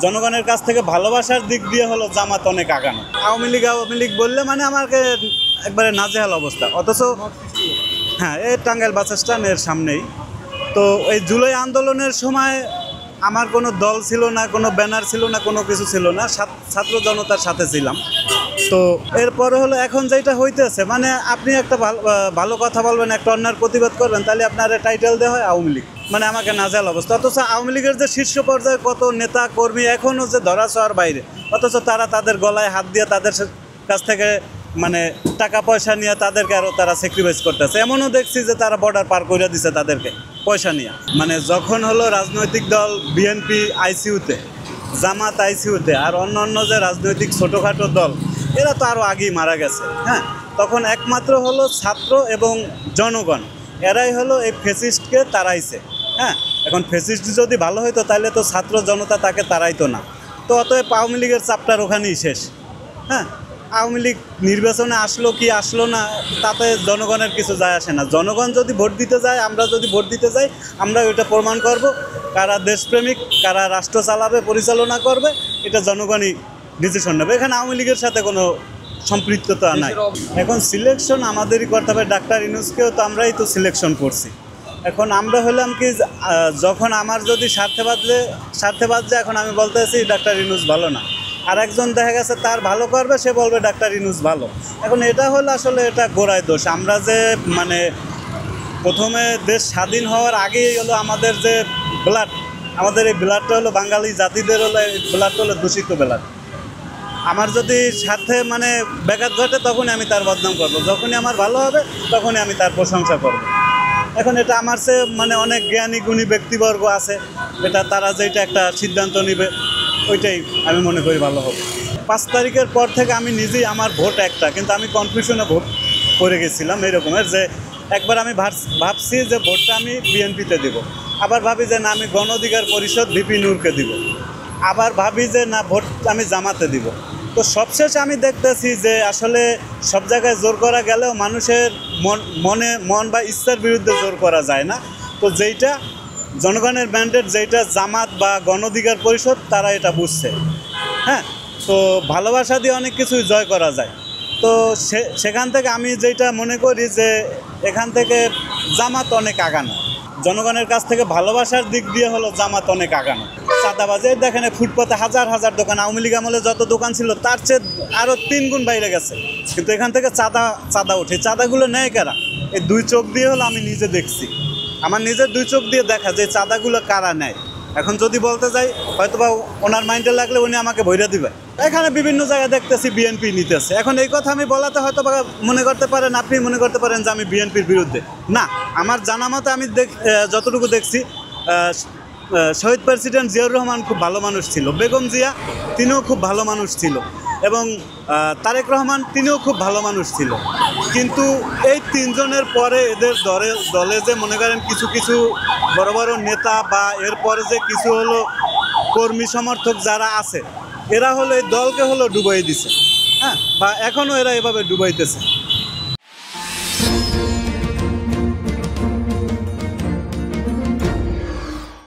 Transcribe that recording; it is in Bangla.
জনগণের কাছ থেকে ভালোবাসার দিক দিয়ে হলো জামাত অনেক আগানো। আওয়ামী লীগ বললে মানে আমাকে একবারে নাজেহাল অবস্থা। অথচ হ্যাঁ, এই টাঙ্গাইল বাস স্ট্যান্ডের সামনেই তো এই জুলাই আন্দোলনের সময় আমার কোনো দল ছিল না, কোনো ব্যানার ছিল না, কোনো কিছু ছিল না, ছাত্র জনতার সাথে ছিলাম। তো এরপরে হলো এখন যেটা হইতেছে, মানে আপনি একটা ভালো কথা বলবেন, একটা অন্যার প্রতিবাদ করবেন, তাহলে আপনার টাইটেল দেওয়া হয় আওয়ামী লীগ, মানে আমাকে নাজেহাল অবস্থা। অথচ আওয়ামী লীগের যে শীর্ষ পর্যায়ে কত নেতা কর্মী এখনও যে ধরাছোঁয়ার বাইরে, অথচ তারা তাদের গলায় হাত দিয়ে তাদের কাছ থেকে মানে টাকা পয়সা নিয়ে তাদেরকে আরও তারা স্যাক্রিফাইস করতেছে। এমনও দেখছি যে তারা বর্ডার পার করে দিছে তাদেরকে পয়সা নিয়ে। মানে যখন হলো রাজনৈতিক দল বিএনপি আইসিইউতে, জামাত আইসিইউতে, আর অন্য যে রাজনৈতিক ছোটোখাটো দল এরা তো আরও আগেই মারা গেছে। হ্যাঁ, তখন একমাত্র হলো ছাত্র এবং জনগণ, এরাই হলো এই ফ্যাসিস্টকে তাড়াইছে। হ্যাঁ, এখন ফ্যাসিস্ট যদি ভালো হইতো তাহলে তো ছাত্র জনতা তাকে তাড়াইতো না। তো অতএব আওয়ামী লীগের চাপটার ওখানেই শেষ। হ্যাঁ, আওয়ামী লীগ নির্বাচনে আসলো কি আসলো না তাতে জনগণের কিছু যায় আসে না। জনগণ যদি ভোট দিতে যায়, আমরা যদি ভোট দিতে যাই, আমরা ওইটা প্রমাণ করব কারা দেশপ্রেমিক, কারা রাষ্ট্র চালাবে, পরিচালনা করবে, এটা জনগণই ডিসিশন নেবে। এখানে আওয়ামী লীগের সাথে কোনো সম্পৃক্ততা নাই। এখন সিলেকশন আমাদেরই করতে হবে। ডাক্তার ইউনূসকেও তো আমরাই তো সিলেকশন করছি। এখন আমরা হলাম কি, যখন আমার যদি স্বার্থে বাজলে এখন আমি বলতেছি ডাক্তার ইউনূস ভালো না, আর একজন দেখা গেছে তার ভালো করবে, সে বলবে ডাক্তার ইউনূস ভালো। এখন এটা হলো আসলে এটা গোড়ায় দোষ। আমরা যে মানে প্রথমে দেশ স্বাধীন হওয়ার আগেই হলো আমাদের যে ব্লাড, আমাদের এই ব্লাডটা হলো বাঙালি জাতিদের হলো, এই ব্লাডটা হলো দূষিত ব্লাড। আমার যদি স্বার্থে মানে ব্যাঘাত ঘটে তখনই আমি তার বদনাম করব, যখনই আমার ভালো হবে তখনই আমি তার প্রশংসা করব। এখন এটা আমার চেয়ে মানে অনেক জ্ঞানী গুণী ব্যক্তিবর্গ আছে, এটা তারা যেটা একটা সিদ্ধান্ত নেবে ওইটাই আমি মনে করি ভালো হবে। 5 তারিখের পর থেকে আমি নিজেই, আমার ভোট একটা, কিন্তু আমি কনফিউশনে ভোট করে গেছিলাম এরকমের যে একবার আমি ভাবছি যে ভোটটা আমি বিএনপিতে দিব, আবার ভাবি যে না আমি গণ অধিকার পরিষদ ভিপি নূরকে দিব, আবার ভাবি যে না ভোট আমি জামাতে দিব। তো সবশেষে আমি দেখতেছি যে আসলে সব জায়গায় জোর করা গেলেও মানুষের মন বা ইচ্ছার বিরুদ্ধে জোর করা যায় না। তো যেইটা জনগণের ম্যান্ডেট, যেটা জামাত বা গণ অধিকার পরিষদ, তারা এটা বুঝছে। হ্যাঁ, তো ভালোবাসা দিয়ে অনেক কিছুই জয় করা যায়। তো সেখান থেকে আমি যেটা মনে করি যে এখান থেকে জামাত অনেক আগানো, জনগণের কাছ থেকে ভালোবাসার দিক দিয়ে হলো জামাত অনেক আগানো। চাঁদাবাজি দেখেন, ফুটপাতে হাজার হাজার দোকান, আওয়ামী লীগ আমলে যত দোকান ছিল তার চেয়ে আরও 3 গুণ বাইরে গেছে। কিন্তু এখান থেকে চাঁদা ওঠে, চাঁদাগুলো নেয় কারা? এই 2 চোখ দিয়ে হলো আমি নিজে দেখছি, আমার নিজের 2 চোখ দিয়ে দেখা যে চাঁদাগুলো কারা নেয়। এখন যদি বলতে যাই হয়তো বা ওনার মাইন্ডে লাগলে উনি আমাকে ভইরা দিবে। এখানে বিভিন্ন জায়গায় দেখতেছি বিএনপি নিতেছে। এখন এই কথা আমি বলাতে হয়তো বা মনে করতে পারেন, আপনি মনে করতে পারেন যে আমি বিএনপির বিরুদ্ধে। না, আমার জানা মতে আমি যতটুকু দেখছি শহীদ প্রেসিডেন্ট জিয়াউর রহমান খুব ভালো মানুষ ছিল, বেগম জিয়া তিনিও খুব ভালো মানুষ ছিল, এবং তারেক রহমান তিনিও খুব ভালো মানুষ ছিল। কিন্তু এই 3 জনের পরে এদের দলে যে মনে করেন কিছু কিছু বড় বড় নেতা বা এরপরে যে কিছু হলো কর্মী সমর্থক যারা আছে, এরা হলো এই দলকে হলো ডুবাই দিছে। হ্যাঁ, বা এখনও এরা এভাবে ডুবাইতেছে।